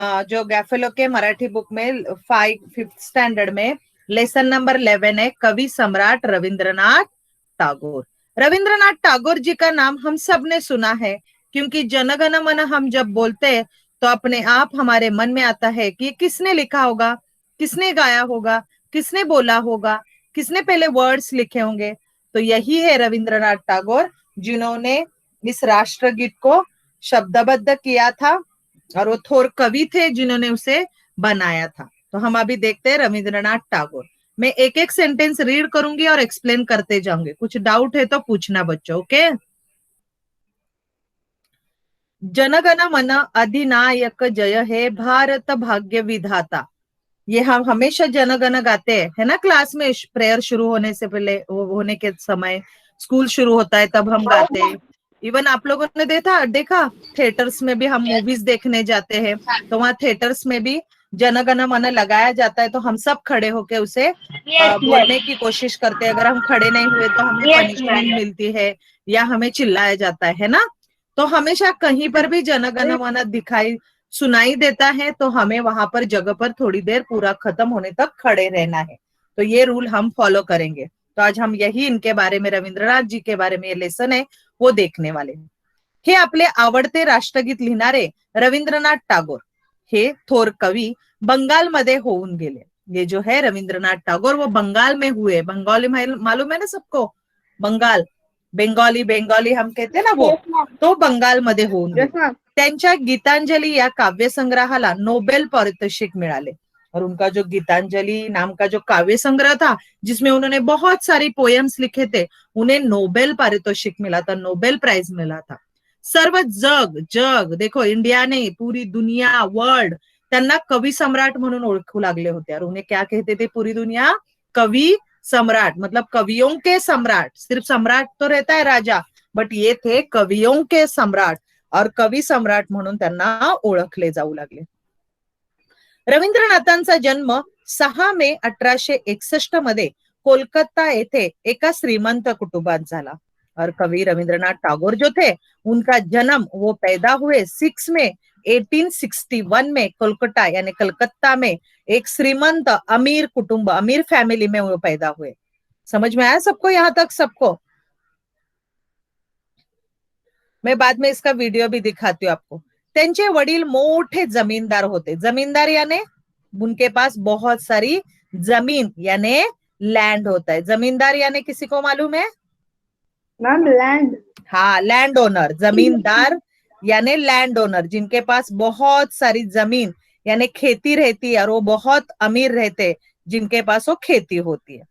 जो गैफेलो के मराठी बुक में 5th स्टैंडर्ड में लेसन नंबर 11 है, कवि सम्राट रविंद्रनाथ टागोर। रविंद्रनाथ टागोर जी का नाम हम सब ने सुना है, क्योंकि जनगण मन हम जब बोलते हैं तो अपने आप हमारे मन में आता है कि किसने लिखा होगा, किसने गाया होगा, किसने बोला होगा, किसने पहले वर्ड्स लिखे होंगे। तो यही है रविंद्रनाथ टागोर, जिन्होंने इस राष्ट्रगीत को शब्दबद्ध किया था, और वो थोर कवि थे जिन्होंने उसे बनाया था। तो हम अभी देखते हैं रविंद्रनाथ टागोर। मैं एक एक सेंटेंस रीड करूंगी और एक्सप्लेन करते जाऊंगी, कुछ डाउट है तो पूछना बच्चों, ओके। जनगण मन अधिनायक जय हे भारत भाग्य विधाता। ये हम हमेशा जनगण गाते हैं, है ना, क्लास में प्रेयर शुरू होने से पहले, होने के समय, स्कूल शुरू होता है तब हम गाते हैं। इवन आप लोगों ने देखा थिएटर्स में भी हम मूवीज देखने जाते हैं तो वहां थिएटर्स में भी जनगण मन लगाया जाता है, तो हम सब खड़े होके उसे बोलने की कोशिश करते हैं। अगर हम खड़े नहीं हुए तो हमें पनिशमेंट मिलती है या हमें चिल्लाया जाता है ना। तो हमेशा कहीं पर भी जनगण मन दिखाई सुनाई देता है तो हमें वहां पर जगह पर थोड़ी देर पूरा खत्म होने तक खड़े रहना है। तो ये रूल हम फॉलो करेंगे। तो आज हम यही इनके बारे में, रविंद्रनाथ जी के बारे में ये लेसन है वो देखने वाले हैं। हे आपले आवडते राष्ट्रगीत लिहिणारे रविंद्रनाथ टागोर हे थोर कवि बंगालमध्ये होऊन गेले। ये जो है रविंद्रनाथ टागोर वो बंगाल में हुए। बंगाली मालूम है ना सबको, बंगाल, बंगाली बंगाली हम कहते हैं ना वो, तो बंगाल मध्ये होऊन गेले। त्यांच्या गीतांजली या काव्यसंग्रहाला नोबेल पारितोषिक मिळाले। और उनका जो गीतांजलि नाम का जो काव्य संग्रह था जिसमें उन्होंने बहुत सारी पोएम्स लिखे थे, उन्हें नोबेल पारितोषिक मिला था, नोबेल प्राइज मिला था। सर्व जग जग देखो, इंडिया ने, पूरी दुनिया, वर्ल्ड त्यांना कवि सम्राट म्हणून ओळखू लागले होते। और उन्हें क्या कहते थे पूरी दुनिया? कवि सम्राट, मतलब कवियों के सम्राट। सिर्फ सम्राट तो रहता है राजा, बट ये थे कवियों के सम्राट, और कवि सम्राट म्हणून त्यांना ओळखले जाऊ लागले। रवींद्रनाथांचा जन्म 6 मे 1861 मध्ये कोलकाता येथे एका श्रीमंत कुटुंबात झाला। और कवि रविंद्रनाथ टागोर जो थे उनका जन्म, वो पैदा हुए 6 मई 1861 में कोलकाता यानी कलकत्ता में एक श्रीमंत अमीर कुटुंब, अमीर फैमिली में वो पैदा हुए। समझ में आया सबको यहाँ तक? सबको मैं बाद में इसका वीडियो भी दिखाती हूँ आपको। त्यांचे वडील मोठे जमींदार होते। जमींदार यानी उनके पास बहुत सारी जमीन यानी लैंड होता है। जमींदार यानी किसी को मालूम है? मैम लैंड, हाँ, लैंड ओनर। जमींदार यानी लैंड ओनर, जिनके पास बहुत सारी जमीन यानी खेती रहती है और वो बहुत अमीर रहते, जिनके पास वो खेती होती है।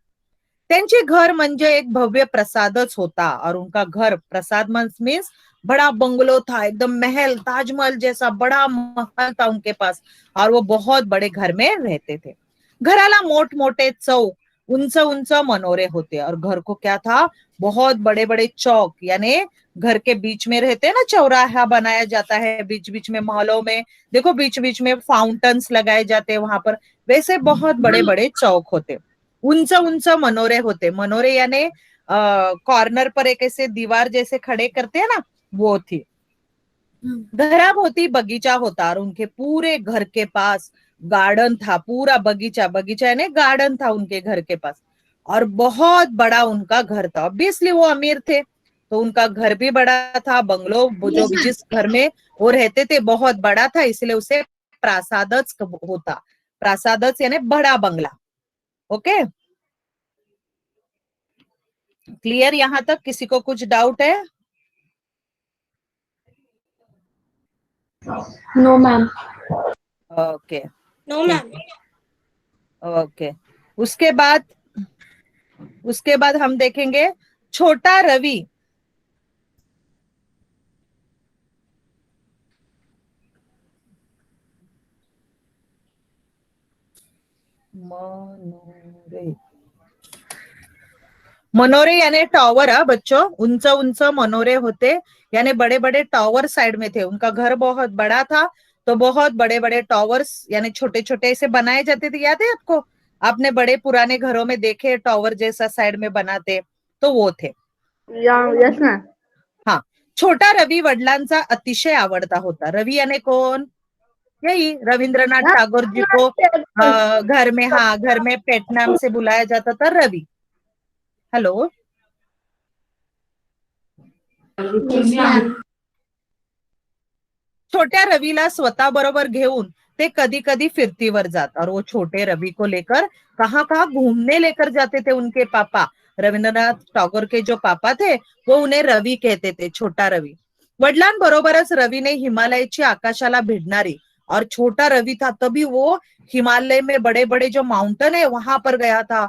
त्यांचे घर म्हणजे एक भव्य प्रसादच होता। और उनका घर, प्रसाद मीन्स बड़ा बंगलो था, एकदम महल, ताजमहल जैसा बड़ा महल था उनके पास, और वो बहुत बड़े घर में रहते थे। घराला मोठ मोठे चौक, उंच उंच मनोरे होते। और घर को क्या था? बहुत बड़े बड़े चौक, यानी घर के बीच में रहते हैं ना, चौराहा बनाया जाता है बीच बीच में, महलों में देखो बीच बीच में फाउंटेन्स लगाए जाते हैं वहां पर, वैसे बहुत बड़े बड़े चौक होते। उंच उंच मनोरे होते। मनोरे यानी कॉर्नर पर एक ऐसे दीवार जैसे खड़े करते हैं ना, वो थी। घराभोवती बगीचा होता और उनके पूरे घर के पास गार्डन था, पूरा बगीचा, बगीचा यानी गार्डन था उनके घर के पास। और बहुत बड़ा उनका घर था। ऑब्वियसली वो अमीर थे तो उनका घर भी बड़ा था। बंगलो जो जिस घर में वो रहते थे बहुत बड़ा था, इसलिए उसे प्रासादच होता। प्रासादच यानी बड़ा बंगला। ओके, क्लियर यहाँ तक? किसी को कुछ डाउट है? No ma'am. Okay, no ma'am. Okay. उसके बाद हम देखेंगे छोटा रवि। मनोरे, मनोरे यानी टावर। बच्चों, उंच उंच मनोरे होते, यानी बड़े बड़े टावर साइड में थे। उनका घर बहुत बड़ा था तो बहुत बड़े बड़े टावर्स यानी छोटे छोटे ऐसे बनाए जाते थे। याद है आपको? आपने बड़े पुराने घरों में देखे टावर जैसा साइड में बनाते, तो वो थे। Yes ma'am. हाँ, छोटा रवि वडिलांचा अतिशय आवडता होता। रवि यानी कोण? यही रविंद्रनाथ टागोर जी को घर में, हाँ, घर में पेट नाम से बुलाया जाता था, रवि। हेलो, छोट्या रवीला स्वतः बरोबर घेऊन ते कधी कधी फिरतीवर जात, और वो छोटे रवि को लेकर कहाँ कहाँ घूमने लेकर जाते थे उनके पापा। रविंद्रनाथ टागोर के जो पापा थे वो उन्हें रवि कहते थे, छोटा रवि। वडिलांबरोबरच रवीने हिमालयाची आकाशाला भिडणारी, और छोटा रवि था तभी वो हिमालय में बड़े बड़े जो माउंटेन है वहां पर गया था।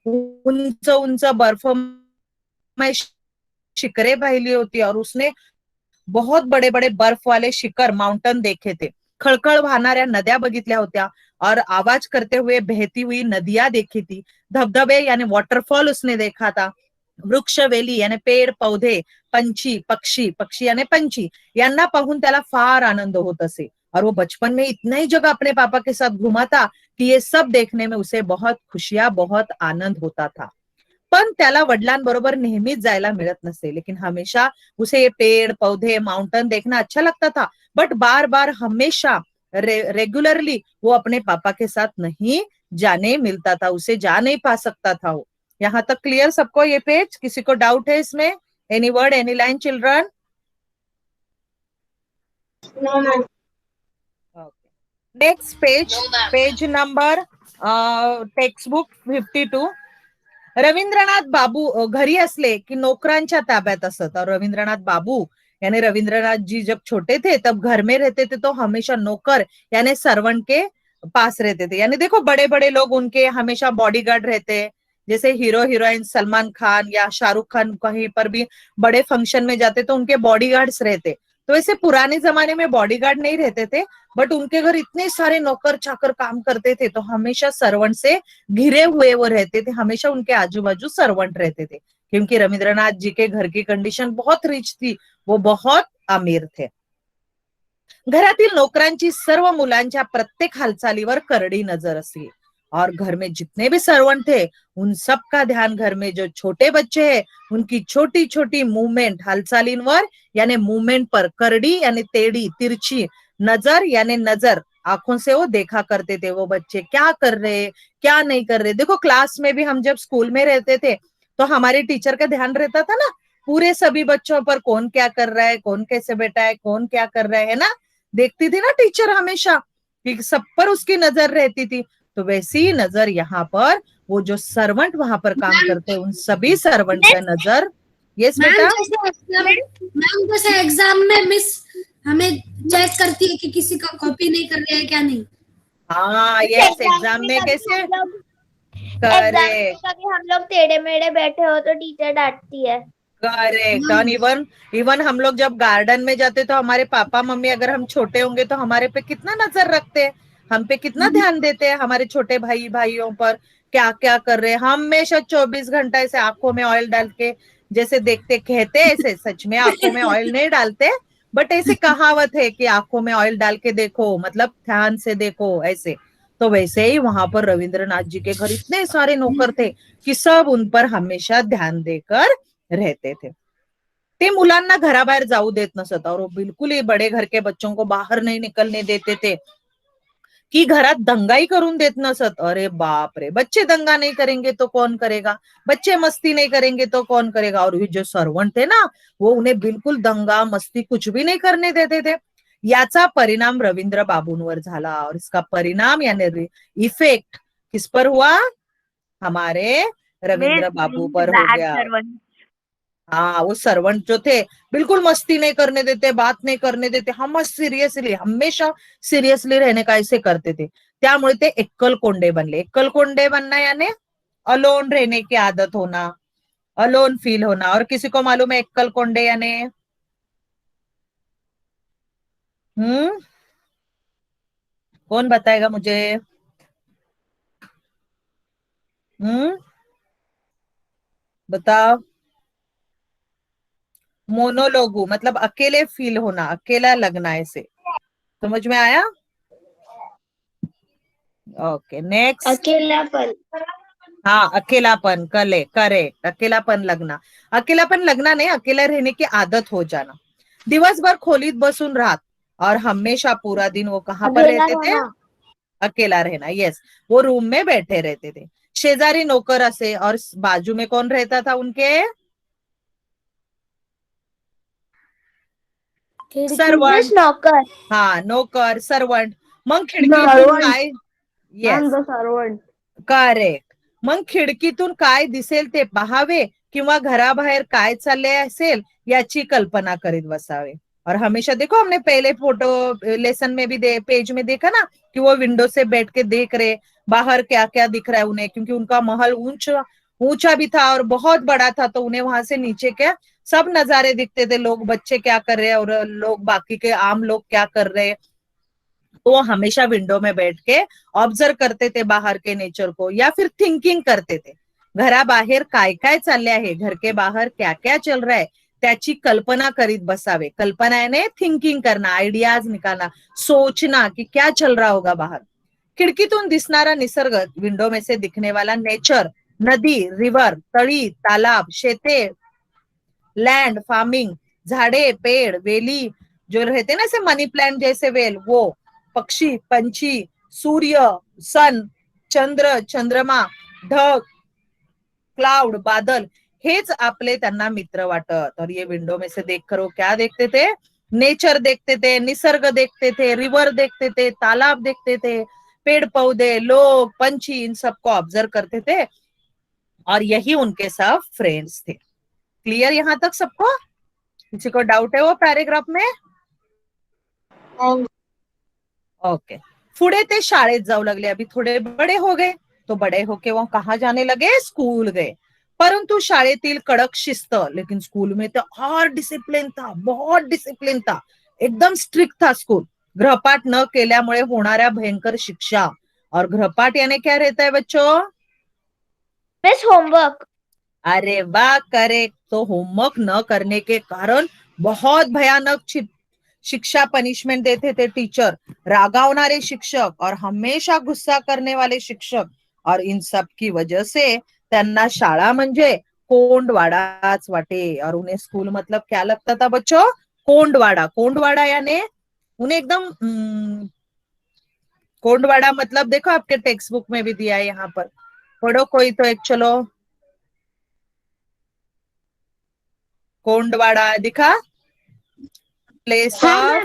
उंच उंच बर्फमय शिखरे पाहिली होती, और उसने बहुत बड़े बड़े बर्फ वाले शिखर, माउंटेन देखे थे। खळखळ वाहणाऱ्या नद्या बघितल्या होत्या, और आवाज करते हुए बहती हुई नदियां देखी थी। धबधबे यानी वॉटरफॉल उसने देखा था। वृक्ष वेली यानी पेड़ पौधे, पंछी पक्षी, पक्षी यानी पंछी, यांना पाहून त्याला फार आनंद होत असे। और वो बचपन में इतना ही जगह अपने पापा के साथ घुमा था कि ये सब देखने में उसे बहुत खुशियां, बहुत आनंद होता था। पण त्याला वडिलांबरोबर नेहमीच जायला मिळत नसे, लेकिन हमेशा उसे ये पेड़ पौधे माउंटेन देखना अच्छा लगता था। बट बार बार हमेशा रेगुलरली वो अपने पापा के साथ नहीं जाने मिलता था, उसे जा नहीं पा सकता था वो। यहाँ तक क्लियर सबको ये पेज? किसी को डाउट है इसमें? Any word, any line children? No, ma'am. Next page, page number textbook 52। Rabindranath Babu घरी असले कि नौकरांच्या ताब्यात असत, और रविंद्रनाथ बाबू यानी रविंद्रनाथ जी जब छोटे थे तब घर में रहते थे, तो हमेशा नौकर यानी सर्वेंट के पास रहते थे। यानी देखो, बड़े बड़े लोग उनके हमेशा बॉडीगार्ड रहते हैं, जैसे हीरो हीरोइन सलमान खान या शाहरुख खान कहीं पर भी बड़े फंक्शन में जाते तो उनके बॉडीगार्ड्स रहते। तो ऐसे पुराने जमाने में बॉडीगार्ड नहीं रहते थे, बट उनके घर इतने सारे नौकर चाकर काम करते थे, तो हमेशा सर्वेंट से घिरे हुए वो रहते थे, हमेशा उनके आजू बाजू सर्वेंट रहते थे। क्योंकि रविंद्रनाथ जी के घर की कंडीशन बहुत रिच थी, वो बहुत अमीर थे। घरातील नौकरांची सर्व मुलांच्या प्रत्येक हालचालीवर करडी नजर असी, और घर में जितने भी सर्वेंट थे उन सब का ध्यान घर में जो छोटे बच्चे हैं उनकी छोटी छोटी मूवमेंट, हालचालींवर यानी मूवमेंट पर करड़ी यानी टेढ़ी तिरछी नजर यानी नजर, आंखों से वो देखा करते थे वो बच्चे क्या कर रहे क्या नहीं कर रहे। देखो, क्लास में भी हम जब स्कूल में रहते थे तो हमारे टीचर का ध्यान रहता था ना पूरे सभी बच्चों पर, कौन क्या कर रहा है, कौन कैसे बैठा है, कौन क्या कर रहा है ना, देखती थी ना टीचर हमेशा, कि सब पर उसकी नजर रहती थी। तो वैसी ही नजर यहाँ पर वो जो सर्वेंट वहां पर काम करते हैं उन सभी सर्वेंट का नजर। यस बेटा? मैम जैसे एग्जाम में मिस हमें चेक करती है कि किसी का कॉपी नहीं कर रहा है क्या नहीं। हाँ, यस, एग्जाम में कैसे? करेक्ट, कभी हम लोग टेढ़े मेढ़े बैठे हो तो टीचर डांटती है। करेक्ट। और इवन हम लोग जब गार्डन में जाते तो हमारे पापा मम्मी अगर हम छोटे होंगे तो हमारे पे कितना नजर रखते हैं, हम पे कितना ध्यान देते हैं, हमारे छोटे भाई भाइयों पर क्या क्या कर रहे हैं। हमेशा 24 घंटा ऐसे आंखों में ऑयल डाल के जैसे देखते, कहते ऐसे, सच में आंखों में ऑयल नहीं डालते, बट ऐसे कहावत है कि आंखों में ऑयल डाल के देखो, मतलब ध्यान से देखो ऐसे। तो वैसे ही वहां पर रविंद्रनाथ जी के घर इतने सारे नौकर थे कि सब उन पर हमेशा ध्यान देकर रहते थे। ते मुलांना घराबाहेर जाऊ देत नसत, और वो बिल्कुल ही बड़े घर के बच्चों को बाहर नहीं निकलने देते थे, कि घरात दंगाई करून देत नसत। अरे बाप रे, बच्चे दंगा नहीं करेंगे तो कौन करेगा, बच्चे मस्ती नहीं करेंगे तो कौन करेगा। और ये जो सर्वेंट थे ना वो उन्हें बिल्कुल दंगा मस्ती कुछ भी नहीं करने देते थे। याचा परिणाम रविंद्र बाबूंवर झाला, और इसका परिणाम यानी इफेक्ट किस पर हुआ? हमारे रविंद्र बाबू पर हो गया। हाँ, वो सर्वेंट जो थे बिल्कुल मस्ती नहीं करने देते, बात नहीं करने देते, हम सीरियसली हमेशा सीरियसली रहने का ऐसे करते थे। त्यामुळे ते एक्कल कोंडे बनले। एक्कल कोंडे बनना यानी अलोन रहने की आदत होना, अलोन फील होना। और किसी को मालूम है एक्कल कोंडे यानी? कौन बताएगा मुझे? बताओ। मोनोलोगू मतलब अकेले फील होना, अकेला लगना, ऐसे। समझ में आया? Okay, next. अकेलापन। हाँ, अकेलापन, करेक्ट, अकेलापन लगना। अकेलापन लगना नहीं, अकेला रहने की आदत हो जाना। दिवसभर खोलीत बसून राहत, और हमेशा पूरा दिन वो कहाँ पर रहते थे? अकेला रहना, यस, वो रूम में बैठे रहते थे। शेजारी नौकर असे, और बाजू में कौन रहता था उनके? सर्वंट। नौकर। हाँ, नौकर, सर्वंट. मग खिडकीतून काय? Yes, servant. करेक्ट. मग खिडकीतून काय दिसेल ते पाहावे किंवा घराबाहेर काय चालले असेल याची कल्पना करीत बसावे. और हमेशा देखो, हमने पहले फोटो लेसन में भी पेज में देखा ना कि वो विंडो से बैठ के देख रहे बाहर क्या क्या दिख रहा है उन्हें, क्योंकि उनका महल ऊंचा भी था और बहुत बड़ा था, तो उन्हें वहां से नीचे क्या सब नजारे दिखते थे, लोग बच्चे क्या कर रहे हैं और लोग बाकी के आम लोग क्या कर रहे हैं। तो वो हमेशा विंडो में बैठ के ऑब्जर्व करते थे बाहर के नेचर को, या फिर थिंकिंग करते थे घराबाहेर काय काय चालले आहे, घर के बाहर क्या क्या चल रहा है त्याची कल्पना करीत बसावे. कल्पना यानी थिंकिंग करना, आइडियाज निकालना, सोचना कि क्या चल रहा होगा बाहर. खिडकीतून दिसणारा निसर्ग, विंडो में से दिखने वाला नेचर, नदी, रिवर, तळी, तालाब, शेते, लैंड, फार्मिंग, झाड़े, पेड़, वेली जो रहते ना ऐसे मनी प्लांट जैसे वेल, वो पक्षी, पंछी, सूर्य, सन, चंद्र, चंद्रमा, ढग, क्लाउड, बादल, हेच आपले त्यांना मित्र वाटत. और ये विंडो में से देखकर वो क्या देखते थे? नेचर देखते थे, निसर्ग देखते थे, रिवर देखते थे, तालाब देखते थे, पेड़ पौधे, लोग, पंछी, इन सबको ऑब्जर्व करते थे, और यही उनके सब फ्रेंड्स थे. क्लियर यहाँ तक सबको? किसी को डाउट है वो पैराग्राफ में? ओके. पुढे ते शाळेत जाऊ लगले. अभी थोड़े बड़े हो गए, तो बड़े होके वो कहाँ जाने लगे? स्कूल गए. परंतु शाळेतील कडक शिस्त, लेकिन स्कूल में तो और डिसिप्लिन था, बहुत डिसिप्लिन था, एकदम स्ट्रिक्ट था स्कूल. गृहपाठ न केल्यामुळे होणाऱ्या भयंकर शिक्षा. और गृहपाठ यानी क्या रहता है बच्चों? Miss homework. अरे वाह, करेक्ट. तो होमवर्क न करने के कारण बहुत भयानक शिक्षा, पनिशमेंट देते थे टीचर, रागावणारे शिक्षक और हमेशा गुस्सा करने वाले शिक्षक. और इन सब की वजह से त्यांना शाळा म्हणजे कोंडवाडाच वाटे. और उन्हें स्कूल मतलब क्या लगता था बच्चों? कोंडवाड़ा. कोंडवाड़ा यानी उन्हें एकदम कोंडवाड़ा मतलब देखो आपके टेक्स्ट बुक में भी दिया है, यहाँ पर पढ़ो कोई तो एक. चलो, कोंडवाड़ा दिखा? Place of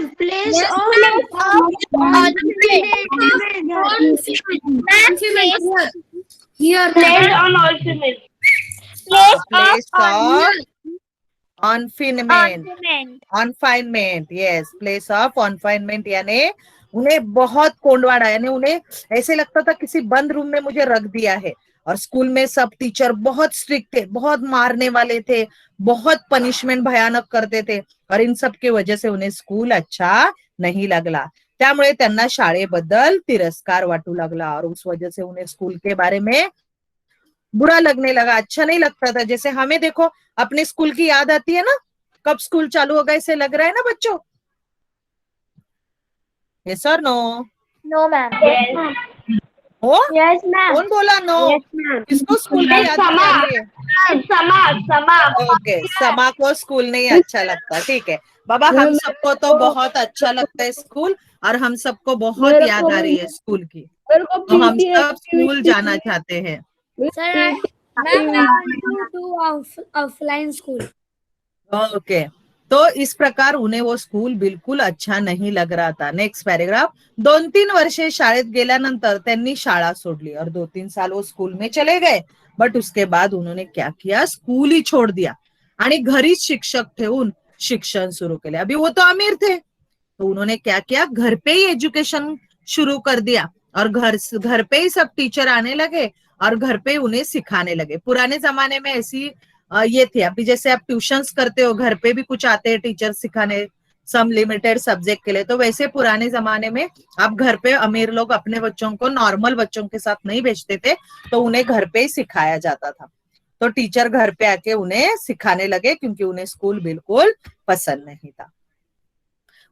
confinement. Yes, place of confinement यानी उन्हें बहुत कोंडवाड़ा, यानी उन्हें ऐसे लगता था किसी बंद रूम में मुझे रख दिया है. और स्कूल में सब टीचर बहुत स्ट्रिक्ट थे, बहुत मारने वाले थे, बहुत पनिशमेंट भयानक करते थे. और इन सब की वजह से उन्हें स्कूल अच्छा नहीं लगला. त्यामुळे त्यांना शाळेबद्दल तिरस्कार वाटू लगला. और उस वजह से उन्हें स्कूल के बारे में बुरा लगने लगा, अच्छा नहीं लगता था. जैसे हमें देखो अपने स्कूल की याद आती है ना, कब स्कूल चालू होगा ऐसे लग रहा है ना बच्चों? यस और नो? No ma'am. हो? Yes ma'am. कौन बोला नो? किसको स्कूल की याद नहीं है? ओके, समा को स्कूल नहीं अच्छा लगता. ठीक है बाबा, हम सबको तो बहुत अच्छा लगता है स्कूल, और हम सबको बहुत याद आ रही है स्कूल की, तो हम सब स्कूल जाना चाहते हैं. Sir ma'am to offline school. Okay. तो इस प्रकार उन्हें वो स्कूल बिल्कुल अच्छा नहीं लग रहा था. Next paragraph. 2-3 वर्षे शाळेत गेल्यानंतर त्यांनी शाळा सोडली और 2-3 साल वो स्कूल में चले गए. बट उसके बाद उन्होंने क्या किया? स्कूल ही छोड़ दिया आणि घरीच शिक्षक ठेवून शिक्षण शुरू केले. अभी वो तो अमीर थे, तो उन्होंने क्या किया? घर पे ही एजुकेशन शुरू कर दिया, और घर पे ही सब टीचर आने लगे और घर पे उन्हें सिखाने लगे. पुराने जमाने में ऐसी ये थी, अभी जैसे आप ट्यूशंस करते हो, घर पे भी कुछ आते हैं टीचर सिखाने सम लिमिटेड सब्जेक्ट के लिए, तो वैसे पुराने जमाने में आप घर पे अमीर लोग अपने बच्चों को नॉर्मल बच्चों के साथ नहीं भेजते थे, तो उन्हें घर पे ही सिखाया जाता था. तो टीचर घर पे आके उन्हें सिखाने लगे, क्योंकि उन्हें स्कूल बिल्कुल पसंद नहीं था.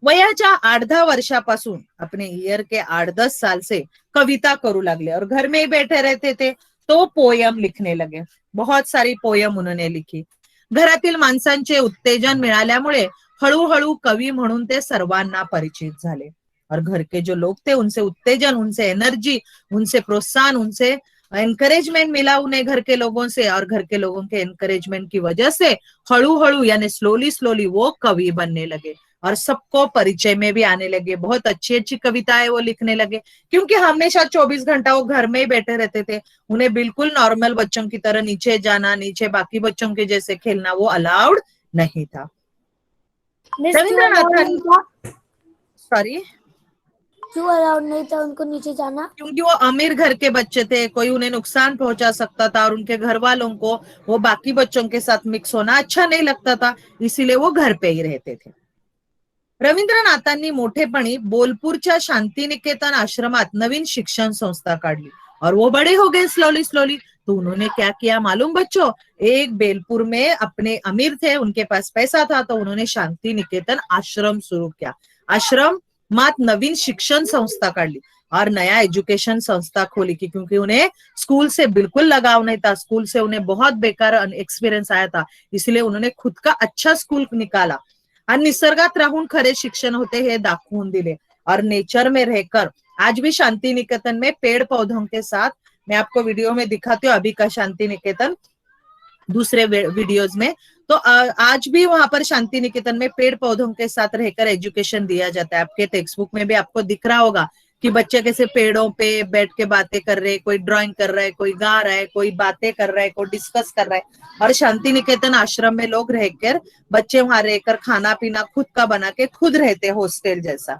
वयाच्या 8-10 वर्षापासून, अपने ईयर के 8-10 साल से कविता करू लागले, और घर में ही बैठे रहते थे, तो पोयम लिखने लगे. बहुत सारी पोयम उन्होंने लिखी. घरातील माणसांचे उत्तेजन मिळाल्यामुळे हळूहळू कवी म्हणून ते सर्वांना परिचित झाले और घर के जो लोग थे उनसे उत्तेजन, उनसे एनर्जी, उनसे प्रोत्साहन, उनसे एनकरेजमेंट मिला उन्हें घर के लोगों से, और घर के लोगों के एनकरेजमेंट की वजह से हळूहळू यानी स्लोली स्लोली वो कवि बनने लगे और सबको परिचय में भी आने लगे। बहुत अच्छी अच्छी कविताएं वो लिखने लगे, क्योंकि हमेशा 24 घंटा वो घर में ही बैठे रहते थे। उन्हें बिल्कुल नॉर्मल बच्चों की तरह नीचे जाना, नीचे बाकी बच्चों के जैसे खेलना वो अलाउड नहीं था। रविंद्रनाथ, सॉरी, क्यों अलाउड नहीं था उनको नीचे जाना? क्योंकि वो अमीर घर के बच्चे थे, कोई उन्हें नुकसान पहुंचा सकता था और उनके घर वालों को वो बाकी बच्चों के साथ मिक्स होना अच्छा नहीं लगता था, इसीलिए वो घर पे ही रहते थे। रवींद्रनाथांनी मोठेपणी बोलपूरच्या शांतिनिकेतन आश्रमात नवीन शिक्षण संस्था काढली और वो बड़े हो गए स्लोली स्लोली। तो उन्होंने क्या किया मालूम बच्चों, एक बेलपुर में अपने अमीर थे, उनके पास पैसा था, तो उन्होंने शांति निकेतन आश्रम शुरू किया। आश्रम मात नवीन शिक्षण संस्था काढली और नया एजुकेशन संस्था खोली की, क्योंकि उन्हें स्कूल से बिल्कुल लगाव नहीं था, स्कूल से उन्हें बहुत बेकार एक्सपीरियंस आया था, इसलिए उन्होंने खुद का अच्छा स्कूल निकाला और निसर्गात राहून खरे शिक्षण होते हे दाखवून दिले। और नेचर में रहकर आज भी शांति निकेतन में पेड़ पौधों के साथ, मैं आपको वीडियो में दिखाती हूँ अभी का शांति निकेतन दूसरे वीडियोज में, तो आज भी वहां पर शांति निकेतन में पेड़ पौधों के साथ रहकर एजुकेशन दिया जाता है। आपके टेक्स्ट बुक में भी आपको दिख रहा होगा कि बच्चे कैसे पेड़ों पे बैठ के बातें कर रहे हैं, कोई ड्राइंग कर रहा है, कोई गा रहा है, कोई बातें कर रहा है, कोई डिस्कस कर रहा है। और शांति निकेतन आश्रम में लोग रहकर, बच्चे वहां रहकर खाना पीना खुद का बना के खुद रहते, हॉस्टल जैसा।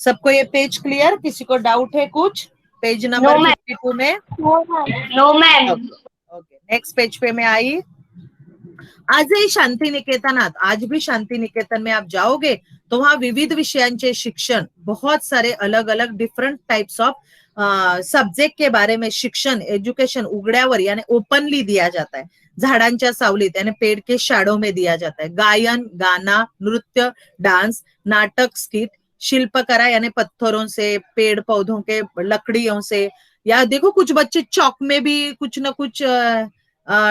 सबको ये पेज क्लियर? किसी को डाउट है कुछ पेज नंबर 52 में? No ma'am. Okay, next page पे मैं आई। आजही शांति निकेतनात, आज भी शांति निकेतन में आप जाओगे तो वहां विविध विषयांचे शिक्षण, बहुत सारे अलग अलग डिफरेंट टाइप्स ऑफ सब्जेक्ट के बारे में शिक्षण, एजुकेशन उघड्यावर यानी ओपनली दिया जाता है। झाडांच्या सावलीत यानी पेड़ के शाडो में दिया जाता है। गायन, गाना, नृत्य, डांस, नाटक, स्किट, शिल्पकला यानी पत्थरों से, पेड़ पौधों के लकड़ियों से, या देखो कुछ बच्चे चौक में भी कुछ ना कुछ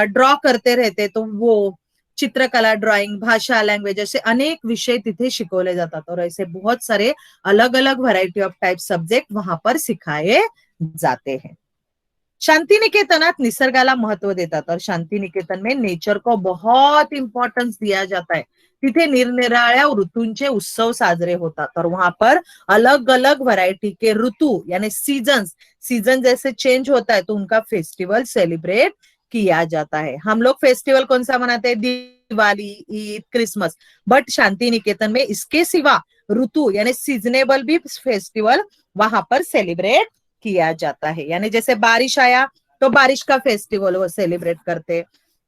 ड्रॉ करते रहते, तो वो चित्रकला, ड्राइंग, भाषा, लैंग्वेज, ऐसे अनेक विषय तिथे शिकवले जातात और ऐसे बहुत सारे अलग अलग वैरायटी ऑफ टाइप सब्जेक्ट वहां पर सिखाए जाते हैं। शांति निकेतनात निसर्गाला महत्व देतात और शांति निकेतन में नेचर को बहुत इंपॉर्टेंस दिया जाता है। तिथे निरनिराळ्या ऋतूंचे उत्सव साजरे होतात और वहां पर अलग अलग वैरायटी के ऋतु यानी सीजन जैसे चेंज होता है तो उनका फेस्टिवल सेलिब्रेट किया जाता है। हम लोग फेस्टिवल कौन सा मनाते हैं? दिवाली, ईद, क्रिसमस, बट शांति निकेतन में इसके सिवा ऋतु यानी सीजनेबल भी फेस्टिवल वहां पर सेलिब्रेट किया जाता है। यानी जैसे बारिश आया तो बारिश का फेस्टिवल वो सेलिब्रेट करते,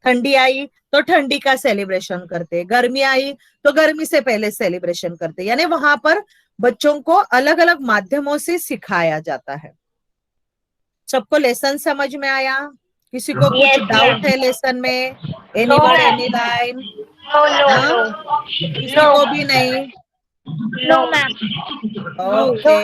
ठंडी आई तो ठंडी का सेलिब्रेशन करते, गर्मी आई तो गर्मी से पहले सेलिब्रेशन करते। यानी वहां पर बच्चों को अलग अलग माध्यमों से सिखाया जाता है। सबको लेसन समझ में आया? किसी को कुछ डाउट है लेसन में? Any word, any line? किसी को भी नहीं? No ma'am. ओके।